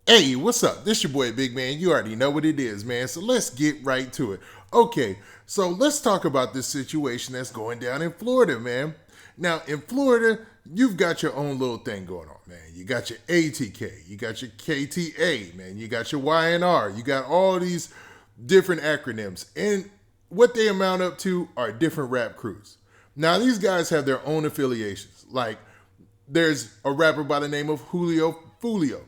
Hey, what's up? This your boy Big Man. You already know what it is, man. So let's get right to it. Okay, so let's talk about this situation that's going down in Florida, man. Now, in Florida, you've got your own little thing going on, man. You got your ATK, you got your KTA, man. You got your YNR. You got all these different acronyms. And what they amount up to are different rap crews. Now, these guys have their own affiliations. Like, there's a rapper by the name of Julio Foolio.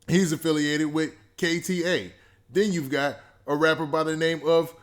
He's affiliated with KTA. Then you've got a rapper by the name of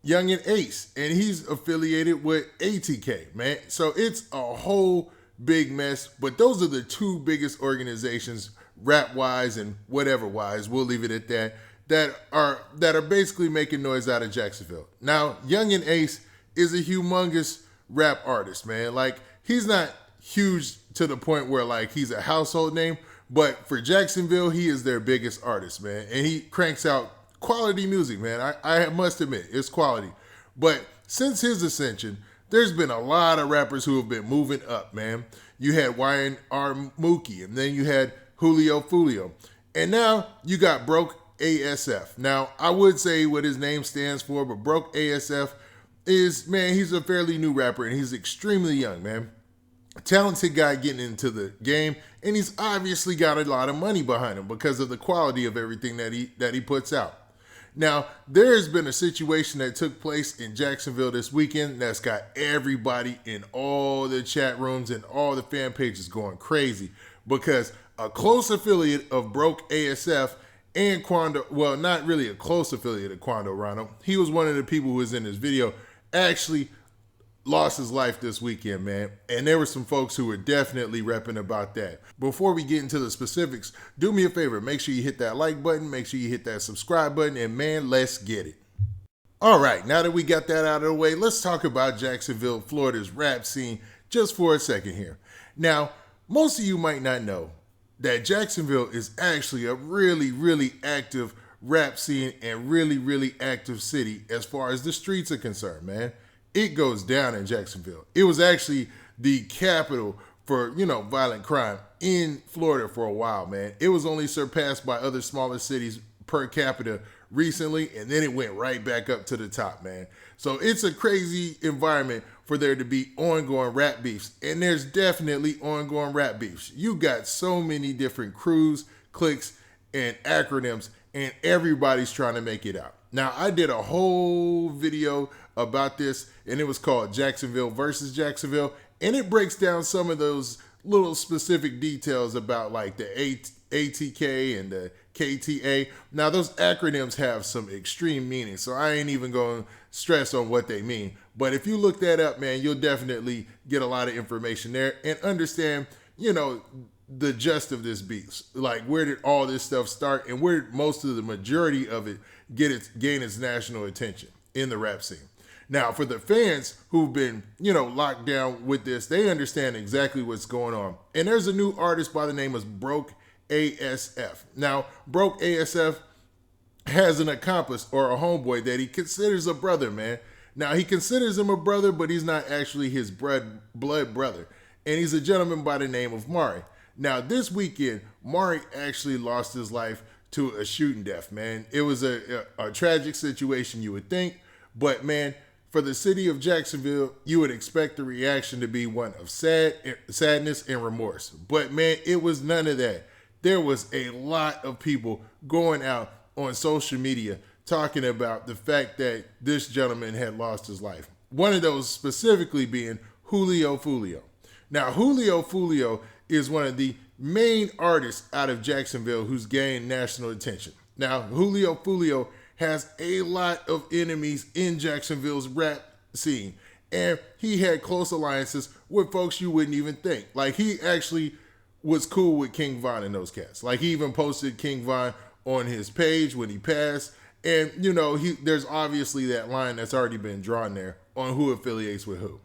Young and Ace, and he's affiliated with ATK, man. So it's a whole big mess. But those are the two biggest organizations, rap wise and whatever wise. We'll leave it at that. That are basically making noise out of Jacksonville. Now, Young and Ace is a humongous rap artist, man. Like, he's not huge to the point where like he's a household name, but for Jacksonville, he is their biggest artist, man. And he cranks out quality music, man. I must admit, it's quality. But since his ascension, there's been a lot of rappers who have been moving up, man. You had YNR Mookie, and then you had Julio Foolio. And now you got Broke ASF. Now, I would say what his name stands for, but Broke ASF is, man, he's a fairly new rapper, and he's extremely young, man. Talented guy getting into the game, and he's obviously got a lot of money behind him because of the quality of everything that he puts out. Now, there has been a situation that took place in Jacksonville this weekend that's got everybody in all the chat rooms and all the fan pages going crazy because a close affiliate of Broke ASF and Quando, well, not really a close affiliate of Quando Rondo, he was one of the people who was in this video, actually lost his life this weekend, man. And there were some folks who were definitely repping about that. Before we get into the specifics, do me a favor. Make sure you hit that like button. Make sure you hit that subscribe button. And man, let's get it. All right, now that we got that out of the way, let's talk about Jacksonville, Florida's rap scene just for a second here. Now, most of you might not know that Jacksonville is actually a really, really active rap scene and really, really active city as far as the streets are concerned, man. It goes down in Jacksonville. It was actually the capital for, violent crime in Florida for a while, man. It was only surpassed by other smaller cities per capita recently, and then it went right back up to the top, man. So it's a crazy environment for there to be ongoing rap beefs, and there's definitely ongoing rap beefs. You got so many different crews, cliques, and acronyms, and everybody's trying to make it out. Now, I did a whole video about this, and it was called Jacksonville versus Jacksonville, and it breaks down some of those little specific details about like the ATK and the KTA. Now, those acronyms have some extreme meaning, so I ain't even going to stress on what they mean. But if you look that up, man, you'll definitely get a lot of information there and understand, the gist of this beef. Like, where did all this stuff start, and where did most of the majority of it gain its national attention in the rap scene? Now, for the fans who've been, locked down with this, they understand exactly what's going on. And there's a new artist by the name of Broke ASF. Now, Broke ASF has an accomplice or a homeboy that he considers a brother, man. Now, he considers him a brother, but he's not actually his blood brother. And he's a gentleman by the name of Mari. Now, this weekend, Mari actually lost his life to a shooting death, man. It was a tragic situation, you would think. But, man, for the city of Jacksonville, you would expect the reaction to be one of sadness and remorse. But, man, it was none of that. There was a lot of people going out on social media talking about the fact that this gentleman had lost his life. One of those specifically being Julio Foolio. Now, Julio Foolio is one of the main artists out of Jacksonville who's gained national attention. Now, Julio Foolio has a lot of enemies in Jacksonville's rap scene, and he had close alliances with folks you wouldn't even think. Like, he actually was cool with King Von and those cats. Like, he even posted King Von on his page when he passed, and, there's obviously that line that's already been drawn there on who affiliates with who.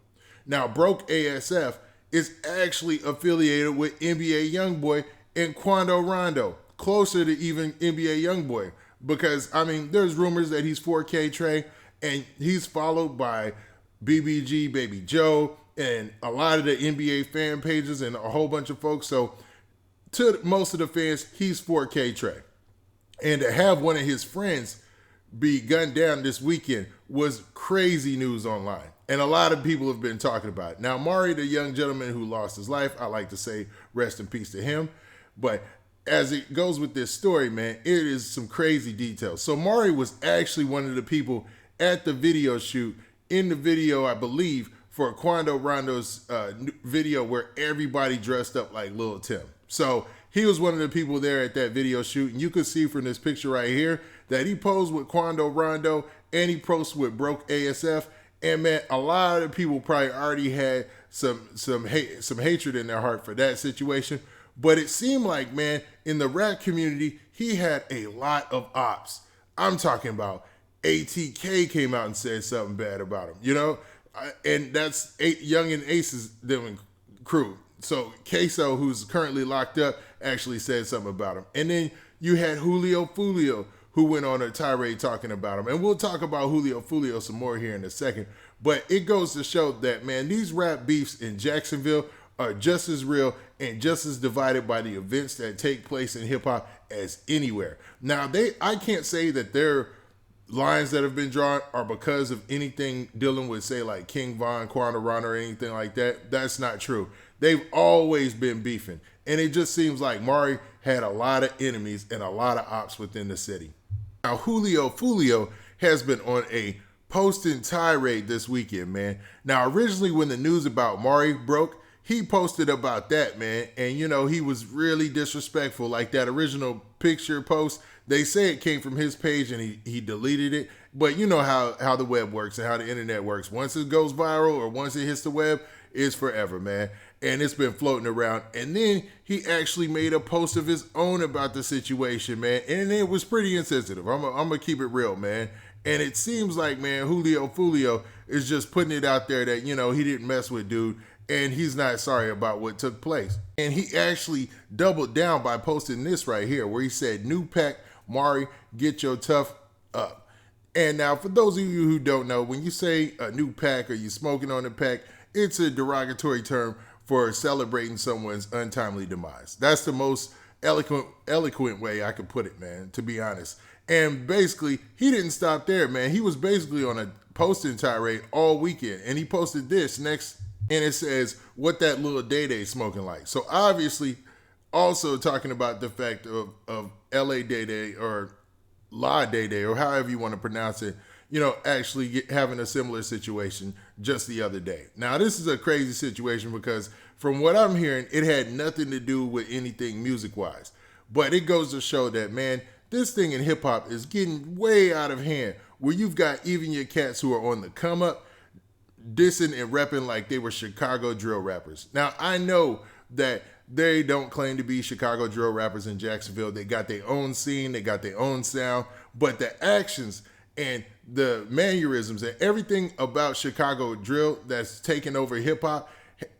Now, Broke ASF is actually affiliated with NBA Youngboy and Quando Rondo, closer to even NBA Youngboy, because, there's rumors that he's 4K Trey, and he's followed by BBG, Baby Joe, and a lot of the NBA fan pages and a whole bunch of folks. So to most of the fans, he's 4K Trey. And to have one of his friends be gunned down this weekend was crazy news online. And a lot of people have been talking about it. Now, Mari, the young gentleman who lost his life, I like to say rest in peace to him. But as it goes with this story, man, it is some crazy details. So Mari was actually one of the people at the video shoot, in the video, I believe, for Quando Rondo's video where everybody dressed up like Lil Tim. So he was one of the people there at that video shoot, and you could see from this picture right here that he posed with Quando Rondo and he posed with Brokeasf. And man, a lot of people probably already had some hatred in their heart for that situation. But it seemed like, man, in the rap community, he had a lot of ops. I'm talking about ATK came out and said something bad about him, you know? And that's Young and Ace's doing crew. So Queso, who's currently locked up, actually said something about him. And then you had Julio Foolio, who went on a tirade talking about him. And we'll talk about Julio Foolio some more here in a second. But it goes to show that, man, these rap beefs in Jacksonville are just as real and just as divided by the events that take place in hip-hop as anywhere. Now, I can't say that their lines that have been drawn are because of anything dealing with, say, like King Von, Quando Rondo, or anything like that. That's not true. They've always been beefing. And it just seems like Mari had a lot of enemies and a lot of ops within the city. Now, Julio Foolio has been on a posting tirade this weekend, man. Now, originally when the news about Mari broke, he posted about that, man. And, you know, he was really disrespectful. Like that original picture post, they say it came from his page and he deleted it. But you know how the web works and how the internet works. Once it goes viral or once it hits the web, it's forever, man. And it's been floating around. And then he actually made a post of his own about the situation, man. And it was pretty insensitive. I'm going to keep it real, man. And it seems like, man, Julio Foolio is just putting it out there that, you know, he didn't mess with dude. And he's not sorry about what took place. And he actually doubled down by posting this right here where he said, "New pack, Mari, get your tough up." And now for those of you who don't know, when you say a new pack or you smoking on a pack, it's a derogatory term for celebrating someone's untimely demise. That's the most eloquent way I could put it, man, to be honest. And basically, he didn't stop there, man. He was basically on a posting tirade all weekend. And he posted this next, and it says, "What that little Day smoking like." So obviously, also talking about the fact of LA Day or La Day, or however you want to pronounce it, you know, actually having a similar situation just the other day. Now, this is a crazy situation because from what I'm hearing, it had nothing to do with anything music-wise. But it goes to show that, man, this thing in hip-hop is getting way out of hand, where you've got even your cats who are on the come-up dissing and repping like they were Chicago drill rappers. Now, I know that they don't claim to be Chicago drill rappers in Jacksonville. They got their own scene, they got their own sound, but the actions and the mannerisms and everything about Chicago drill that's taken over hip-hop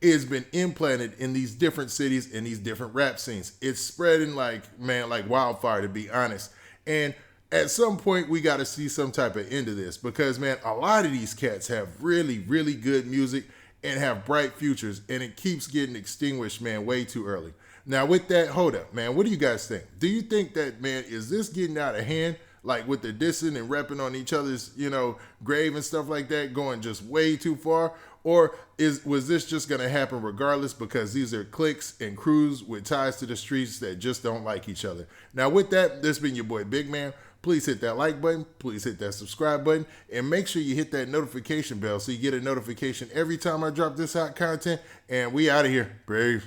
has been implanted in these different cities and these different rap scenes. It's spreading like, man, like wildfire, to be honest. And at some point, we got to see some type of end to this because, man, a lot of these cats have really, really good music and have bright futures, and it keeps getting extinguished, man, way too early. Now, with that, hold up, man, what do you guys think? Do you think that, man, is this getting out of hand? Like with the dissing and repping on each other's, you know, grave and stuff like that, going just way too far? Or was this just going to happen regardless because these are cliques and crews with ties to the streets that just don't like each other? Now, with that, this has been your boy Big Man. Please hit that like button. Please hit that subscribe button. And make sure you hit that notification bell so you get a notification every time I drop this hot content. And we out of here. Brave.